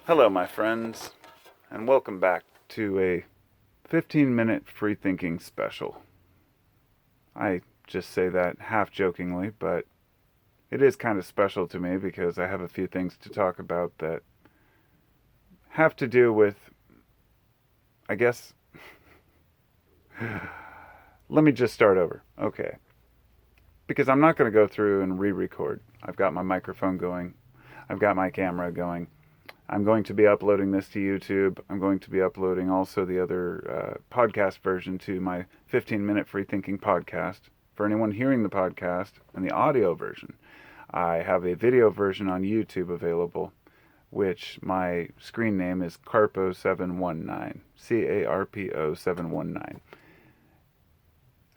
Hello, my friends, and welcome back to a 15-minute free thinking special. I just say that half jokingly, but it is kind of special to me because I have a few things to talk about that have to do with, I guess, let me just start over. Okay. Because I'm not going to go through and re-record. I've got my microphone going. I've got my camera going. I'm going to be uploading this to YouTube. I'm going to be uploading also the other podcast version to my 15-minute free thinking podcast. For anyone hearing the podcast and the audio version, I have a video version on YouTube available, which my screen name is Carpo719, Carpo 719.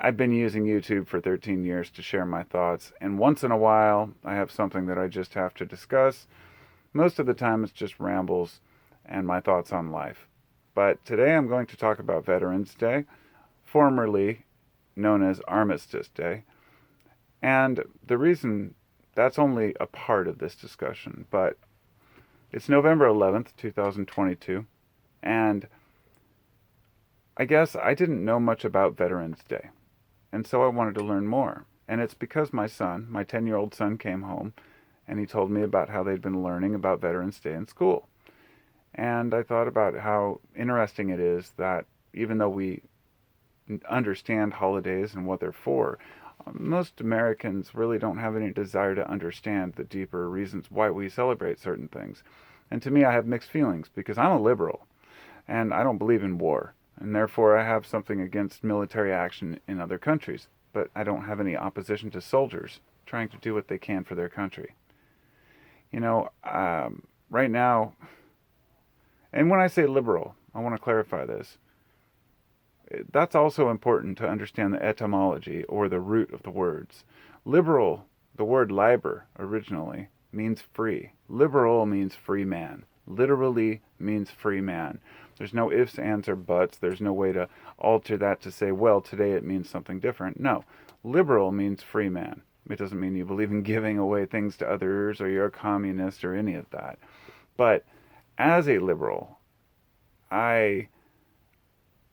I've been using YouTube for 13 years to share my thoughts, and once in a while I have something that I just have to discuss. Most of the time it's just rambles and my thoughts on life. But today I'm going to talk about Veterans Day, formerly known as Armistice Day. And the reason that's only a part of this discussion, but it's November 11th, 2022, and I guess I didn't know much about Veterans Day, and so I wanted to learn more. And it's because my 10-year-old son, came home and he told me about how they'd been learning about Veterans Day in school. And I thought about how interesting it is that even though we understand holidays and what they're for, most Americans really don't have any desire to understand the deeper reasons why we celebrate certain things. And to me, I have mixed feelings because I'm a liberal and I don't believe in war. And therefore, I have something against military action in other countries. But I don't have any opposition to soldiers trying to do what they can for their country. You know, right now, and when I say liberal, I want to clarify this. That's also important to understand the etymology or the root of the words. Liberal, the word liber originally, means free. Liberal means free man. Literally means free man. There's no ifs, ands, or buts. There's no way to alter that to say, well, today it means something different. No, liberal means free man. It doesn't mean you believe in giving away things to others or you're a communist or any of that. But as a liberal, I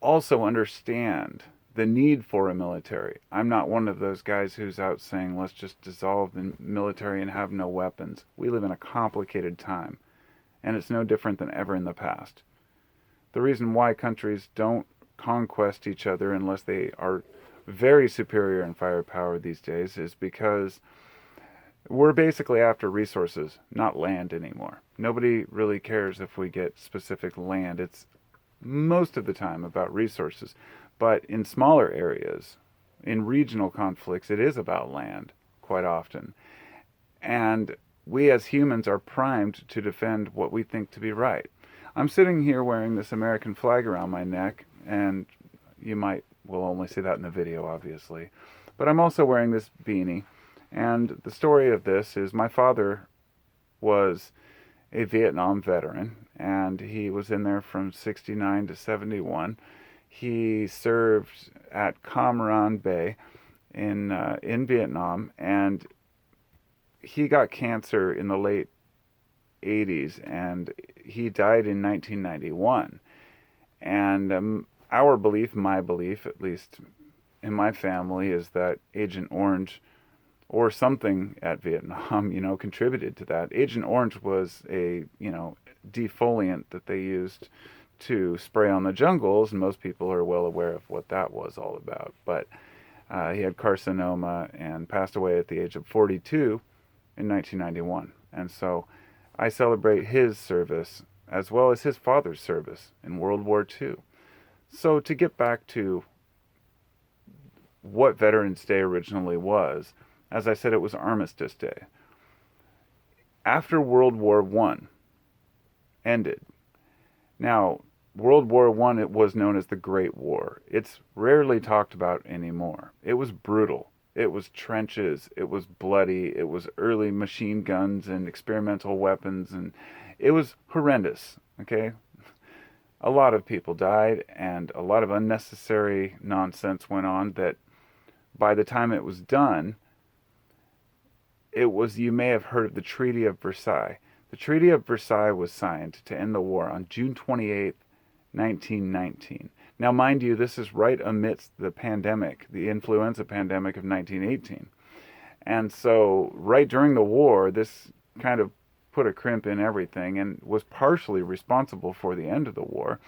also understand the need for a military. I'm not one of those guys who's out saying, let's just dissolve the military and have no weapons. We live in a complicated time, and it's no different than ever in the past. The reason why countries don't conquest each other unless they are very superior in firepower these days is because we're basically after resources, not land anymore. Nobody really cares if we get specific land. It's most of the time about resources. But in smaller areas, in regional conflicts, it is about land quite often. And we as humans are primed to defend what we think to be right. I'm sitting here wearing this American flag around my neck, and will only see that in the video, obviously. But I'm also wearing this beanie, and the story of this is my father was a Vietnam veteran, and he was in there from 69 to 71. He served at Cam Ranh Bay in Vietnam, and he got cancer in the late 80s, and he died in 1991. And my belief, at least in my family, is that Agent Orange or something at Vietnam, contributed to that. Agent Orange was a, defoliant that they used to spray on the jungles, and most people are well aware of what that was all about. But he had carcinoma and passed away at the age of 42 in 1991. And so I celebrate his service as well as his father's service in World War II. So to get back to what Veterans Day originally was, as I said, it was Armistice Day. After World War I ended. Now, World War I, it was known as the Great War. It's rarely talked about anymore. It was brutal. It was trenches. It was bloody. It was early machine guns and experimental weapons, and it was horrendous, okay? A lot of people died, and a lot of unnecessary nonsense went on that by the time it was done, you may have heard of the Treaty of Versailles. The Treaty of Versailles was signed to end the war on June 28th, 1919. Now, mind you, this is right amidst the pandemic, the influenza pandemic of 1918. And so, right during the war, this kind of put a crimp in everything and was partially responsible for the end of the war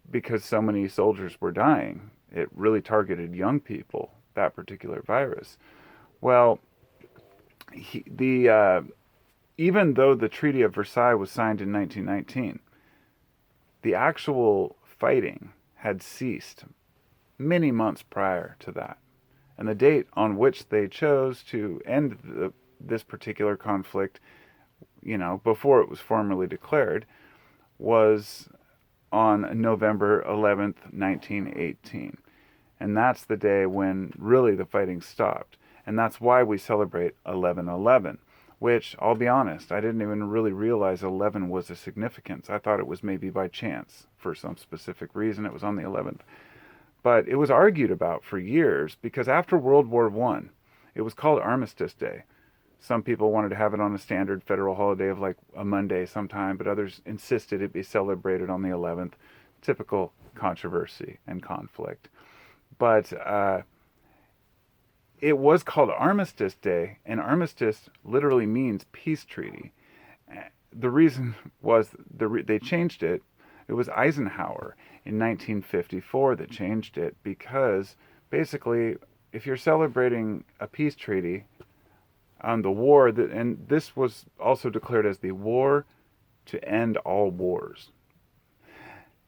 because so many soldiers were dying. It really targeted young people, that particular virus. Well, even though the Treaty of Versailles was signed in 1919, the actual fighting had ceased many months prior to that. And the date on which they chose to end this particular conflict, before it was formally declared, was on November 11th, 1918. And that's the day when really the fighting stopped. And that's why we celebrate 11/11, which, I'll be honest, I didn't even really realize 11 was a significance. I thought it was maybe by chance for some specific reason it was on the 11th. But it was argued about for years because after World War I, it was called Armistice Day. Some people wanted to have it on a standard federal holiday of like a Monday sometime, but others insisted it be celebrated on the 11th. Typical controversy and conflict. But it was called Armistice Day, and armistice literally means peace treaty. The reason was they changed it. It was Eisenhower in 1954 that changed it because basically, if you're celebrating a peace treaty on the war, and this was also declared as the war to end all wars.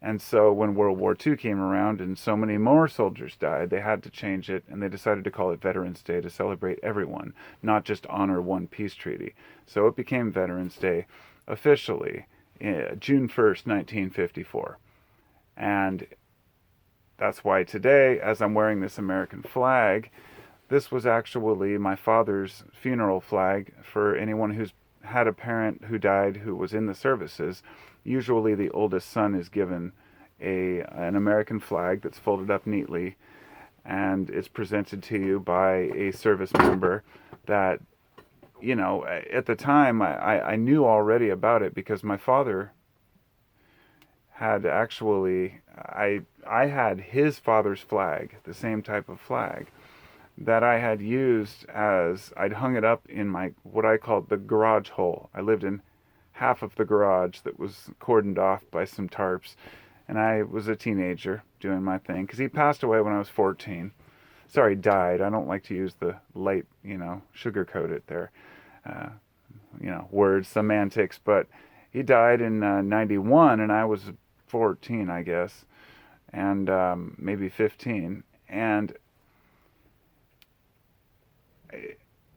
And so when World War II came around and so many more soldiers died, they had to change it, and they decided to call it Veterans Day to celebrate everyone, not just honor one peace treaty. So it became Veterans Day officially June 1st, 1954. And that's why today, as I'm wearing this American flag, this was actually my father's funeral flag for anyone who's had a parent who died who was in the services. Usually the oldest son is given an American flag that's folded up neatly, and it's presented to you by a service member that, at the time I knew already about it because my father had actually, I had his father's flag, the same type of flag, that I had used I'd hung it up in what I called the garage hole. I lived in half of the garage that was cordoned off by some tarps, and I was a teenager doing my thing, because he passed away when I was 14. Sorry, died. I don't like to use the light, sugarcoat it there. Words, semantics, but he died in 91, and I was 14, I guess, and maybe 15, and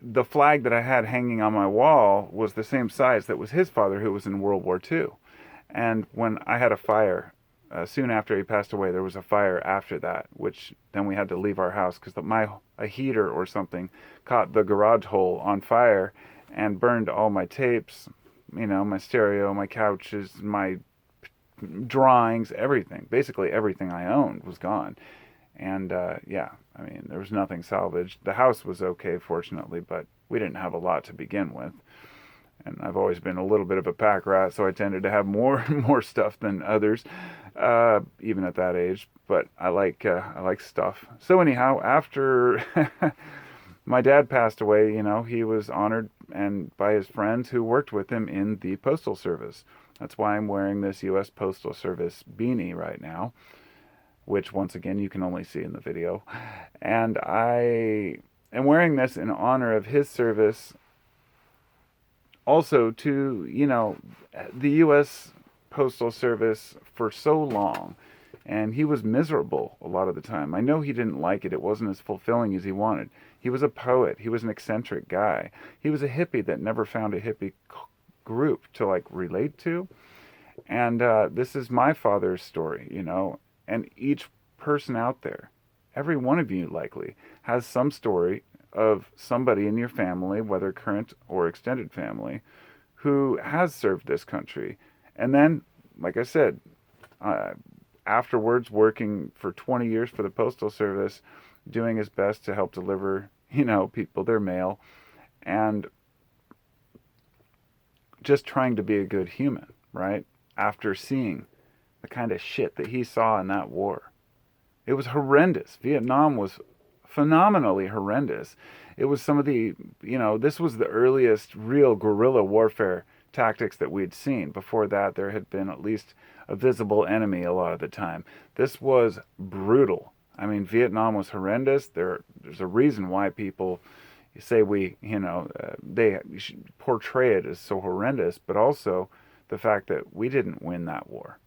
the flag that I had hanging on my wall was the same size that was his father, who was in World War II. And when I had a fire, soon after he passed away, there was a fire after that, which then we had to leave our house because a heater or something caught the garage hole on fire and burned all my tapes, my stereo, my couches, my drawings, everything. Basically everything I owned was gone. And there was nothing salvaged. The house was okay, fortunately, but we didn't have a lot to begin with. And I've always been a little bit of a pack rat, so I tended to have more stuff than others, even at that age. But I like stuff. So anyhow, after my dad passed away, he was honored and by his friends who worked with him in the Postal Service. That's why I'm wearing this U.S. Postal Service beanie right now, which once again you can only see in the video. And I am wearing this in honor of his service, also to, the U.S. Postal Service for so long. And he was miserable a lot of the time. I know he didn't like it. It wasn't as fulfilling as he wanted. He was a poet. He was an eccentric guy. He was a hippie that never found a hippie group to relate to. And this is my father's story, and each person out there, every one of you likely, has some story of somebody in your family, whether current or extended family, who has served this country. And then, like I said, afterwards working for 20 years for the Postal Service, doing his best to help deliver, people their mail. And just trying to be a good human, right? After seeing the kind of shit that he saw in that war. It was horrendous. Vietnam was phenomenally horrendous. It was some of the, this was the earliest real guerrilla warfare tactics that we'd seen. Before that, there had been at least a visible enemy a lot of the time. This was brutal. I mean, Vietnam was horrendous. There's a reason why people say they portray it as so horrendous, but also the fact that we didn't win that war.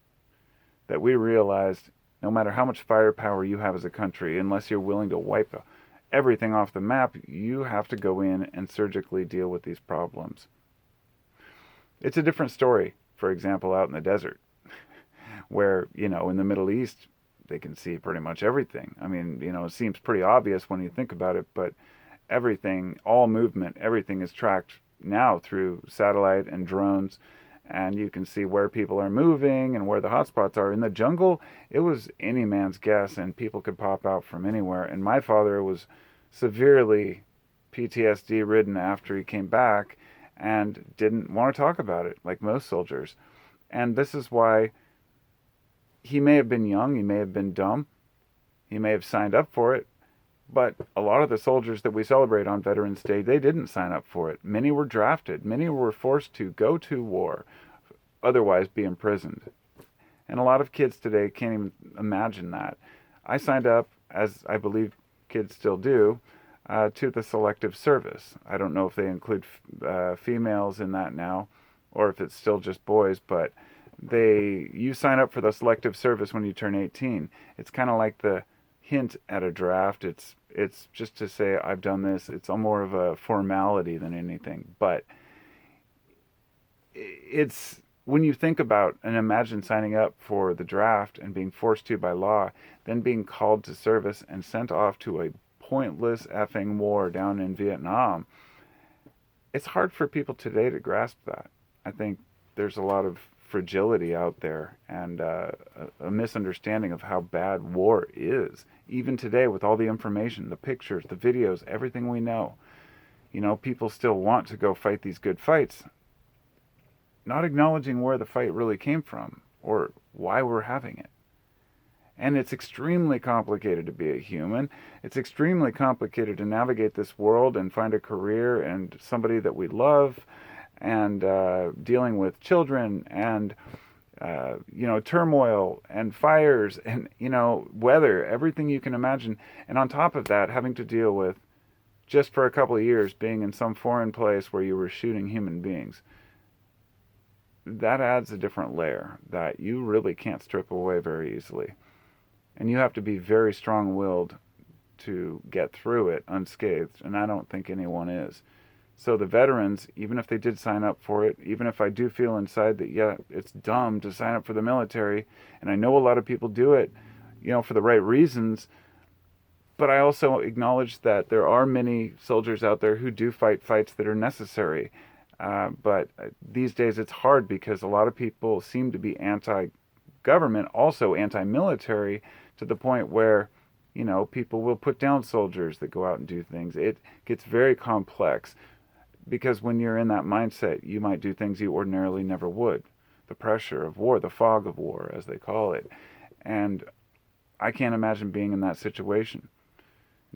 That we realized no matter how much firepower you have as a country, unless you're willing to wipe everything off the map, you have to go in and surgically deal with these problems. It's a different story, for example, out in the desert, where, in the Middle East, they can see pretty much everything. I mean, it seems pretty obvious when you think about it, but everything, all movement, everything is tracked now through satellite and drones, and you can see where people are moving and where the hotspots are. In the jungle, it was any man's guess, and people could pop out from anywhere. And my father was severely PTSD ridden after he came back and didn't want to talk about it, like most soldiers. And this is why he may have been young, he may have been dumb, he may have signed up for it, but a lot of the soldiers that we celebrate on Veterans Day, they didn't sign up for it. Many were drafted. Many were forced to go to war, otherwise be imprisoned. And a lot of kids today can't even imagine that. I signed up, as I believe kids still do, to the selective service. I don't know if they include females in that now, or if it's still just boys, but you sign up for the selective service when you turn 18. It's kind of like the hint at a draft. It's just to say I've done this. It's more of a formality than anything. But it's when you think about and imagine signing up for the draft and being forced to by law, then being called to service and sent off to a pointless effing war down in Vietnam, it's hard for people today to grasp that. I think there's a lot of fragility out there and a misunderstanding of how bad war is. Even today, with all the information, the pictures, the videos, everything we know, people still want to go fight these good fights, not acknowledging where the fight really came from or why we're having it. And it's extremely complicated to be a human. It's extremely complicated to navigate this world and find a career and somebody that we love, and dealing with children and turmoil and fires and weather, everything you can imagine. And on top of that, having to deal with, just for a couple of years, being in some foreign place where you were shooting human beings. That adds a different layer that you really can't strip away very easily. And you have to be very strong-willed to get through it unscathed, and I don't think anyone is. So the veterans, even if they did sign up for it, even if I do feel inside that, yeah, it's dumb to sign up for the military, and I know a lot of people do it, for the right reasons, but I also acknowledge that there are many soldiers out there who do fight fights that are necessary. But these days it's hard because a lot of people seem to be anti-government, also anti-military, to the point where, people will put down soldiers that go out and do things. It gets very complex. Because when you're in that mindset, you might do things you ordinarily never would. The pressure of war, the fog of war, as they call it. And I can't imagine being in that situation.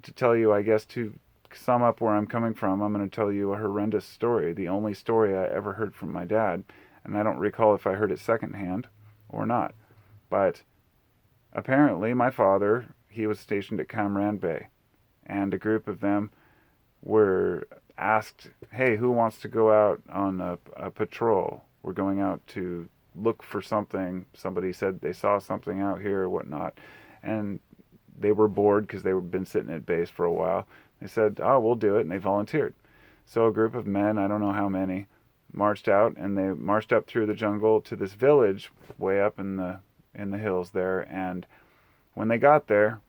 To tell you, I guess, to sum up where I'm coming from, I'm going to tell you a horrendous story. The only story I ever heard from my dad. And I don't recall if I heard it secondhand or not. But apparently my father, he was stationed at Cam Ranh Bay. And a group of them were asked, hey, who wants to go out on a patrol? We're going out to look for something. Somebody said they saw something out here or whatnot. And they were bored because they had been sitting at base for a while. They said, oh, we'll do it. And they volunteered. So a group of men, I don't know how many, marched out, and they marched up through the jungle to this village way up in the hills there. And when they got there,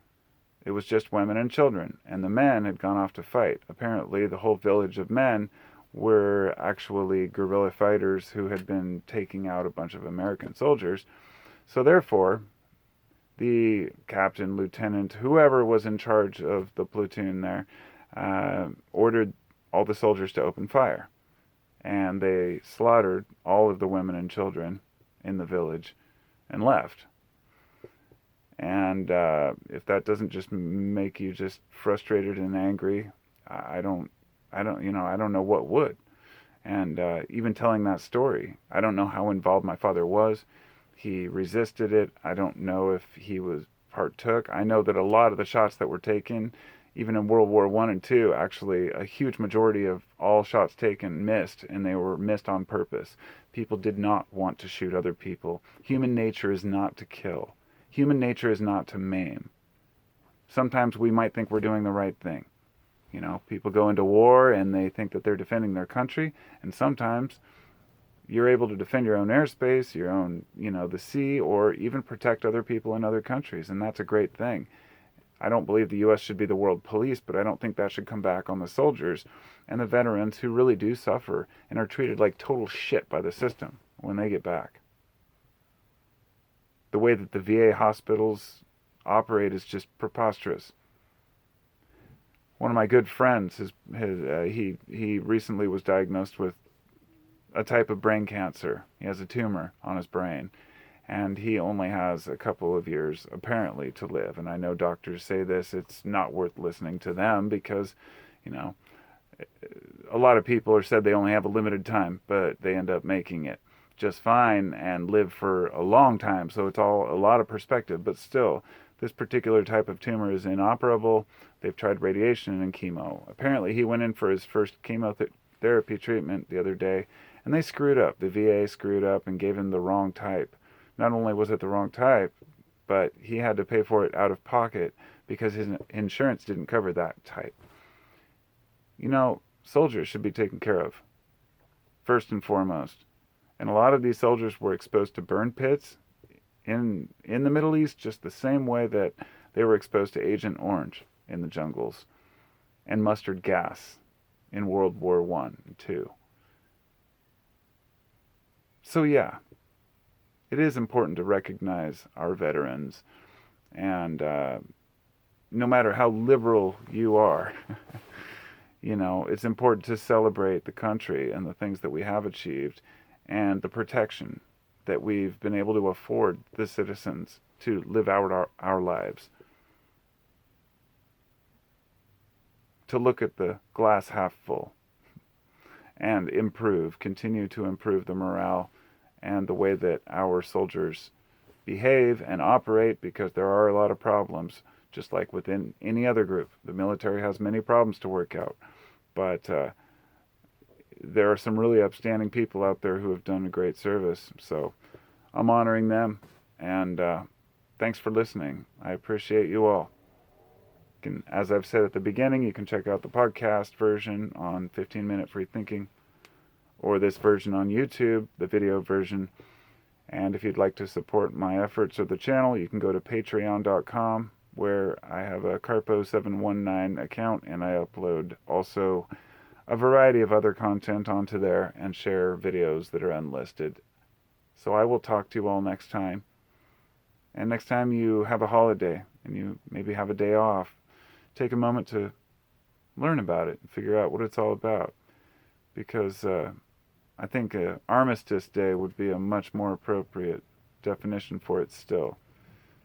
it was just women and children, and the men had gone off to fight. Apparently, the whole village of men were actually guerrilla fighters who had been taking out a bunch of American soldiers. So therefore, the captain, lieutenant, whoever was in charge of the platoon there, ordered all the soldiers to open fire. and they slaughtered all of the women and children in the village and left. And if that doesn't just make you just frustrated and angry, I don't know what would. And even telling that story, I don't know how involved my father was. He resisted it. I don't know if he was partook. I know that a lot of the shots that were taken, even in World War I and II, actually a huge majority of all shots taken missed, and they were missed on purpose. People did not want to shoot other people. Human nature is not to kill. Human nature is not to maim. Sometimes we might think we're doing the right thing. You know, people go into war and they think that they're defending their country, and sometimes you're able to defend your own airspace, your own, the sea, or even protect other people in other countries, and that's a great thing. I don't believe the U.S. should be the world police, but I don't think that should come back on the soldiers and the veterans who really do suffer and are treated like total shit by the system when they get back. The way that the VA hospitals operate is just preposterous. One of my good friends, he recently was diagnosed with a type of brain cancer. He has a tumor on his brain, and he only has a couple of years, apparently, to live. And I know doctors say this, it's not worth listening to them because, a lot of people are said they only have a limited time, but they end up making it just fine and live for a long time. So it's all a lot of perspective, but still, this particular type of tumor is inoperable. They've tried radiation and chemo. Apparently, he went in for his first chemotherapy treatment the other day, and they screwed up. The VA screwed up and gave him the wrong type. Not only was it the wrong type, but he had to pay for it out of pocket because his insurance didn't cover that type. Soldiers should be taken care of, first and foremost. And a lot of these soldiers were exposed to burn pits in the Middle East just the same way that they were exposed to Agent Orange in the jungles and mustard gas in World War I and II. So yeah, it is important to recognize our veterans, and no matter how liberal you are, it's important to celebrate the country and the things that we have achieved and the protection that we've been able to afford the citizens to live out our lives. To look at the glass half full and continue to improve the morale and the way that our soldiers behave and operate, because there are a lot of problems, just like within any other group. The military has many problems to work out, but there are some really upstanding people out there who have done a great service. So I'm honoring them, and thanks for listening. I appreciate you all. As I've said at the beginning, you can check out the podcast version on 15 Minute Free Thinking, or this version on YouTube, the video version. And if you'd like to support my efforts or the channel, you can go to patreon.com, where I have a Carpo719 account, and I upload also a variety of other content onto there and share videos that are unlisted. So I will talk to you all next time. And next time you have a holiday and you maybe have a day off, take a moment to learn about it and figure out what it's all about. Because I think Armistice Day would be a much more appropriate definition for it still.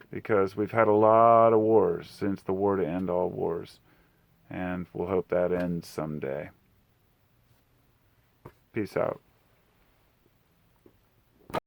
Because we've had a lot of wars since the war to end all wars. And we'll hope that ends someday. Peace out.